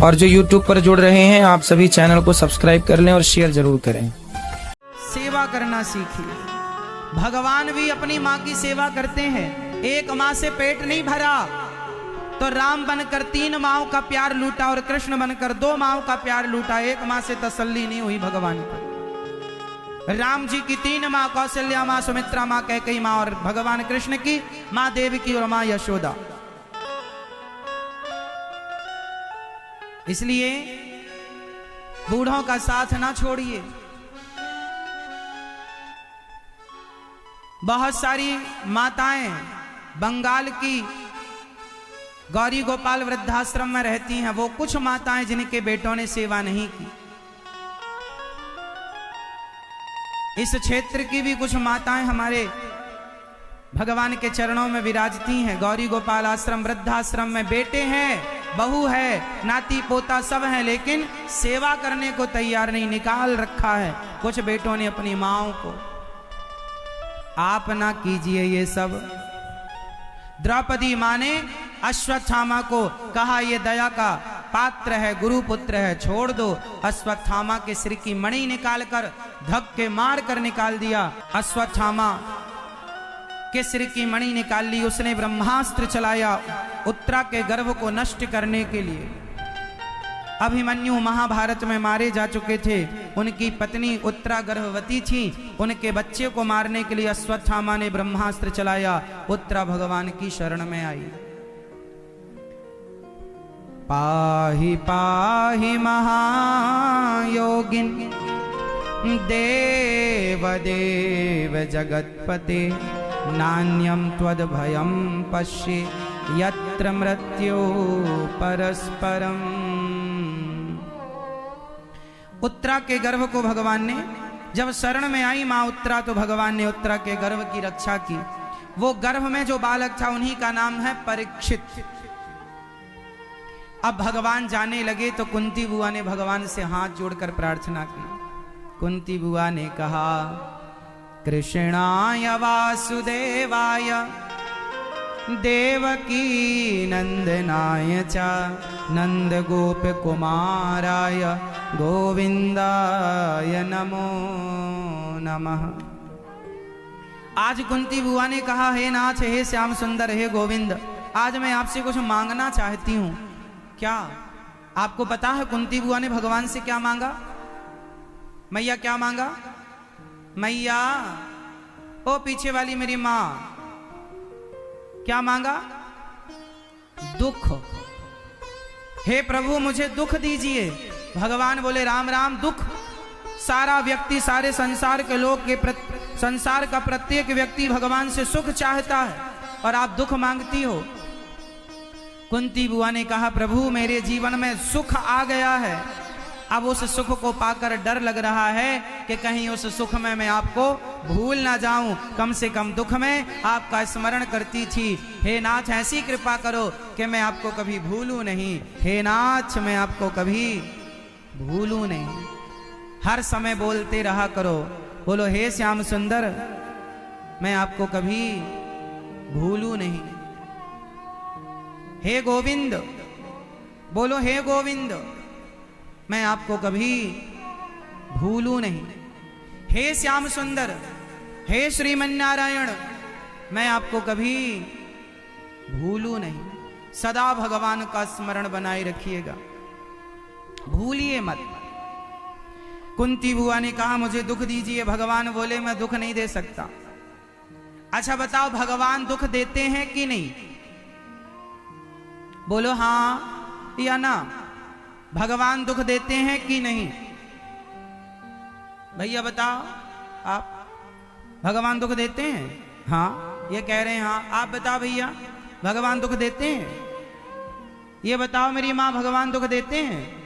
और जो YouTube पर जुड़ रहे हैं आप सभी चैनल को सब्सक्राइब कर लें और शेयर जरूर करें। सेवा करना सीखिए। भगवान भी अपनी माँ की सेवा करते हैं। एक माँ से पेट नहीं भरा तो राम बनकर 3 माँओं का प्यार लूटा और कृष्ण बनकर 2 माँओं का प्यार लूटा। एक माँ से तसल्ली नहीं हुई भगवान को। राम जी की 3 माँ, कौशल्या माँ, सुमित्रा माँ, कैकेयी माँ, और भगवान कृष्ण की माँ देवकी और माँ यशोदा। इसलिए बूढ़ों का साथ ना छोड़िए। बहुत सारी माताएं बंगाल की गौरी गोपाल वृद्धाश्रम में रहती हैं। वो कुछ माताएं जिनके बेटों ने सेवा नहीं की। इस क्षेत्र की भी कुछ माताएं हमारे भगवान के चरणों में विराजती हैं। गौरी गोपाल आश्रम वृद्धाश्रम में बेटे हैं, बहू है, नाती पोता सब हैं, लेकिन सेवा करने को तैयार नहीं। निकाल रखा है कुछ बेटों ने अपनी माँओं को। आप ना कीजिए ये सब। द्रौपदी माँ ने अश्वत्थामा को कहा ये दया का पात्र है, गुरु पुत्र है, छोड़ दो। अश्वत्थामा के सिर की मणि निकालकर धक्के मार कर निकाल दिया। अश्वत्थामा के सिर की मणि निकाल ली। उसने ब्रह्मास्त्र चलाया उत्तरा के गर्भ को नष्ट करने के लिए। अभिमन्यु महाभारत में मारे जा चुके थे। उनकी पत्नी उत्तरा गर्भवती थी। उनके बच्चे को मारने के लिए अश्वत्थामा ने ब्रह्मास्त्र चलाया। उत्तरा भगवान की शरण में आई। पाहि पाहि महायोगिन देव देव जगत्पते नान्यं त्वद्भयं पश्ये यत्र मृत्यो परस्परम। उत्तरा के गर्भ को भगवान ने जब शरण में आई माँ उत्तरा, तो भगवान ने उत्तरा के गर्भ की रक्षा की। वो गर्भ में जो बालक था उन्हीं का नाम है परीक्षित। अब भगवान जाने लगे तो कुंती बुआ ने भगवान से हाथ जोड़कर प्रार्थना की। कुंती बुआ ने कहा कृष्णाय वासुदेवाय देवकी नंदनाय च नंद गोप कुमाराय गोविंदाय नमो नमः। आज कुंती बुआ ने कहा हे नाथ, हे श्याम सुंदर, हे गोविंद, आज मैं आपसे कुछ मांगना चाहती हूँ। क्या आपको पता है कुंती बुआ ने भगवान से क्या मांगा? मैया क्या मांगा? मैया ओ पीछे वाली मेरी माँ, क्या मांगा? दुख। हे प्रभु मुझे दुख दीजिए। भगवान बोले राम राम, दुख सारा व्यक्ति, सारे संसार के लोग के संसार का प्रत्येक व्यक्ति भगवान से सुख चाहता है और आप दुख मांगती हो। कुंती बुआ ने कहा प्रभु मेरे जीवन में सुख आ गया है। अब उस सुख को पाकर डर लग रहा है कि कहीं उस सुख में मैं आपको भूल ना जाऊं। कम से कम दुख में आपका स्मरण करती थी। हे नाथ ऐसी कृपा करो कि मैं आपको कभी भूलूं नहीं। हे नाथ मैं आपको कभी भूलूं नहीं। हर समय बोलते रहा करो। बोलो हे श्याम सुंदर, मैं आपको कभी भूलूं नहीं। हे गोविंद, बोलो हे गोविंद, मैं आपको कभी भूलूं नहीं। हे श्याम सुंदर, हे श्रीमन नारायण, मैं आपको कभी भूलूं नहीं। सदा भगवान का स्मरण बनाए रखिएगा, भूलिए मत। कुंती बुआ ने कहा मुझे दुख दीजिए। भगवान बोले मैं दुख नहीं दे सकता। अच्छा बताओ भगवान दुख देते हैं कि नहीं? बोलो हाँ या ना। भगवान दुख देते हैं कि नहीं? भैया बताओ, आप भगवान दुख देते हैं? हाँ ये कह रहे हैं हाँ। आप बताओ भैया भगवान दुख देते हैं? ये बताओ मेरी माँ भगवान दुख देते हैं?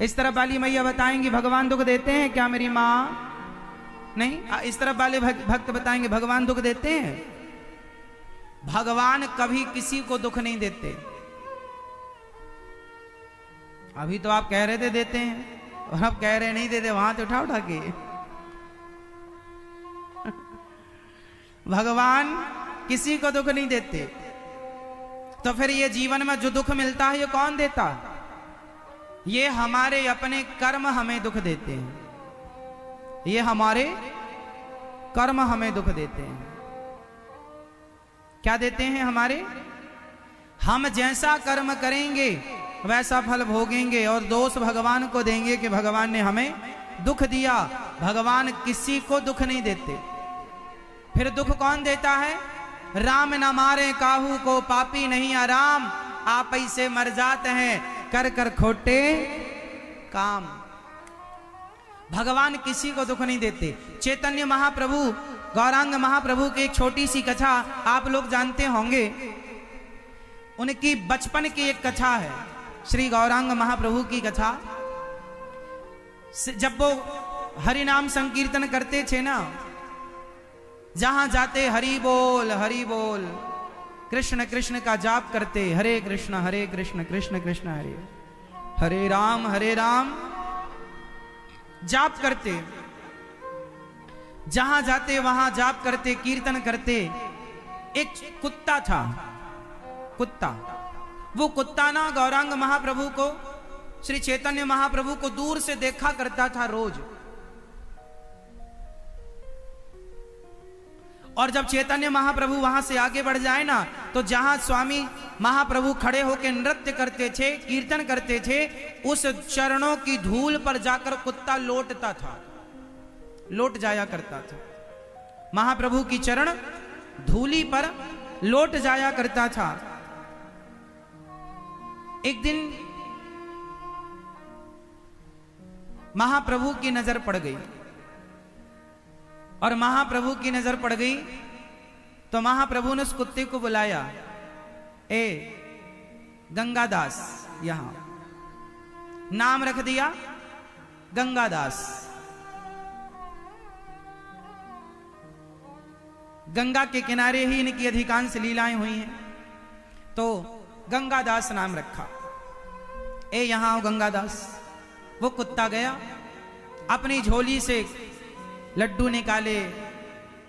इस तरफ वाली मैया बताएंगी भगवान दुख देते हैं क्या मेरी माँ? नहीं। इस तरफ वाले भक्त बताएंगे भगवान दुख देते हैं। भगवान कभी किसी को दुख नहीं देते। अभी तो आप कह रहे थे देते हैं और अब कह रहे नहीं देते। वहां तो उठा के भगवान किसी को दुख नहीं देते। तो फिर ये जीवन में जो दुख मिलता है ये कौन देता है? ये हमारे अपने कर्म हमें दुख देते हैं। ये हमारे कर्म हमें दुख देते हैं। क्या देते हैं हमारे? हम जैसा कर्म करेंगे वैसा फल भोगेंगे, और दोष भगवान को देंगे कि भगवान ने हमें दुख दिया। भगवान किसी को दुख नहीं देते। फिर दुख कौन देता है? राम न मारे काहू को, पापी नहीं आराम, आप ऐसे मर जाते हैं कर कर खोटे काम। भगवान किसी को दुख नहीं देते। चैतन्य महाप्रभु, गौरांग महाप्रभु की एक छोटी सी कथा आप लोग जानते होंगे। उनकी बचपन की एक कथा है, श्री गौरांग महाप्रभु की कथा। जब वो हरि नाम संकीर्तन करते थे ना, जहां जाते हरि बोल कृष्ण कृष्ण का जाप करते, हरे कृष्ण कृष्ण कृष्ण हरे राम जाप करते। जहां जाते वहां जाप करते, कीर्तन करते। एक कुत्ता था, कुत्ता। वो कुत्ता ना गौरांग महाप्रभु को, श्री चैतन्य महाप्रभु को दूर से देखा करता था रोज। और जब चैतन्य महाप्रभु वहां से आगे बढ़ जाए ना, तो जहां स्वामी महाप्रभु खड़े होकर नृत्य करते थे, कीर्तन करते थे, उस चरणों की धूल पर जाकर कुत्ता लौटता था, लौट जाया करता था। महाप्रभु की चरण धूली पर लौट जाया करता था। एक दिन महाप्रभु की नजर पड़ गई, और महाप्रभु की नजर पड़ गई तो महाप्रभु ने उस कुत्ते को बुलाया, ए गंगादास, यहां नाम रख दिया गंगादास। गंगा के किनारे ही इनकी अधिकांश लीलाएं हुई हैं, तो गंगादास नाम रखा। ए यहां आओ गंगादास। वो कुत्ता गया, अपनी झोली से लड्डू निकाले,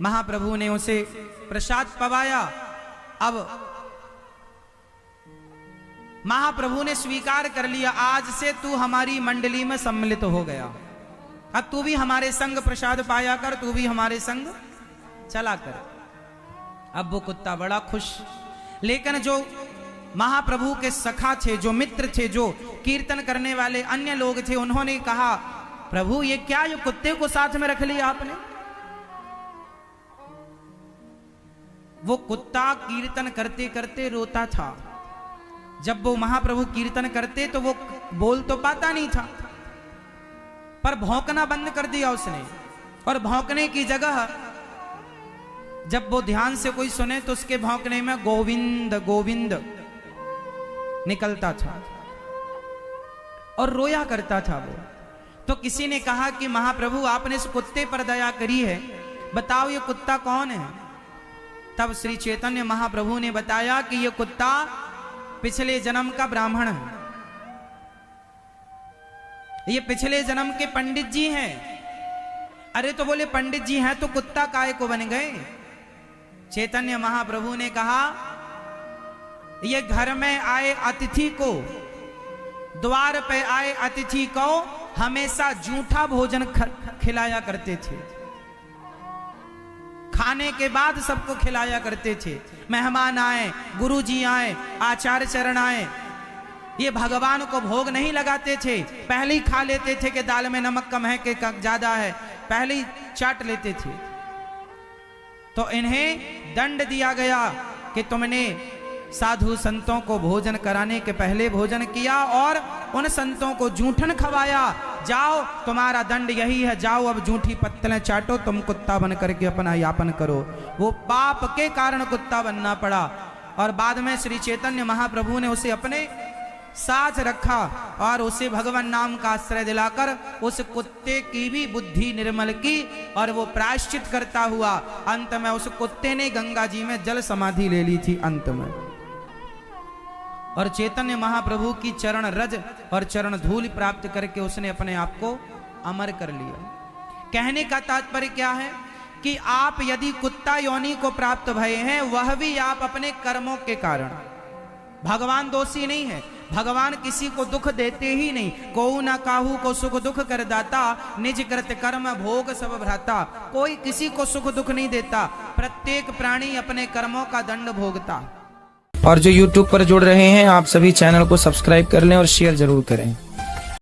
महाप्रभु ने उसे प्रसाद पवाया। अब महाप्रभु ने स्वीकार कर लिया, आज से तू हमारी मंडली में सम्मिलित हो गया, अब तू भी हमारे संग प्रसाद पाया कर, तू भी हमारे संग चला कर। अब वो कुत्ता बड़ा खुश। लेकिन जो महाप्रभु के सखा थे, जो मित्र थे, जो कीर्तन करने वाले अन्य लोग थे, उन्होंने कहा, प्रभु ये क्या, ये कुत्ते को साथ में रख लिया आपने? वो कुत्ता कीर्तन करते करते रोता था। जब वो महाप्रभु कीर्तन करते तो वो बोल तो पाता नहीं था, पर भौंकना बंद कर दिया उसने। और भौंकने की जगह जब वो ध्यान से कोई सुने तो उसके भौंकने में गोविंद गोविंद निकलता था, और रोया करता था वो। तो किसी ने कहा कि महाप्रभु आपने इस कुत्ते पर दया करी है, बताओ ये कुत्ता कौन है? तब श्री चैतन्य महाप्रभु ने बताया कि ये कुत्ता पिछले जन्म का ब्राह्मण है, ये पिछले जन्म के पंडित जी हैं। अरे तो बोले पंडित जी हैं तो कुत्ता काहे को बन गए? चैतन्य महाप्रभु ने कहा, ये घर में आए अतिथि को, द्वार पे आए अतिथि को हमेशा जूठा भोजन खिलाया करते थे। खाने के बाद सबको खिलाया करते थे। मेहमान आए, गुरुजी आए, आचार्य चरण आए, ये भगवान को भोग नहीं लगाते थे, पहले ही खा लेते थे कि दाल में नमक कम है कि ज्यादा है, पहले ही चाट लेते थे। तो इन्हें दंड दिया गया कि तुमने साधु संतों को भोजन कराने के पहले भोजन किया और उन संतों को जूठन खवाया। जाओ, तुम्हारा दंड यही है, जाओ अब जूठी पत्तलें चाटो, तुम कुत्ता बन करके अपना यापन करो। वो पाप के कारण कुत्ता बनना पड़ा। और बाद में श्री चैतन्य महाप्रभु ने उसे अपने साथ रखा और उसे भगवान नाम का आश्रय दिलाकर उस कुत्ते की भी बुद्धि निर्मल की, और वो प्रायश्चित करता हुआ अंत में उस कुत्ते ने गंगा जी में जल समाधि ले ली थी अंत में। और चैतन्य महाप्रभु की चरण रज और चरण धूल प्राप्त करके उसने अपने आप को अमर कर लिया। कहने का तात्पर्य क्या है कि आप यदि कुत्ता योनि को प्राप्त भये हैं, वह भी आप अपने कर्मों के कारण, भगवान दोषी नहीं है, भगवान किसी को दुख देते ही नहीं। कोऊ न काहू को सुख दुख कर दाता, निज कृत कर्म भोग सब भ्राता। कोई किसी को सुख दुख नहीं देता, प्रत्येक प्राणी अपने कर्मों का दंड भोगता। और जो YouTube पर जुड़ रहे हैं आप सभी चैनल को सब्सक्राइब कर लें और शेयर जरूर करें।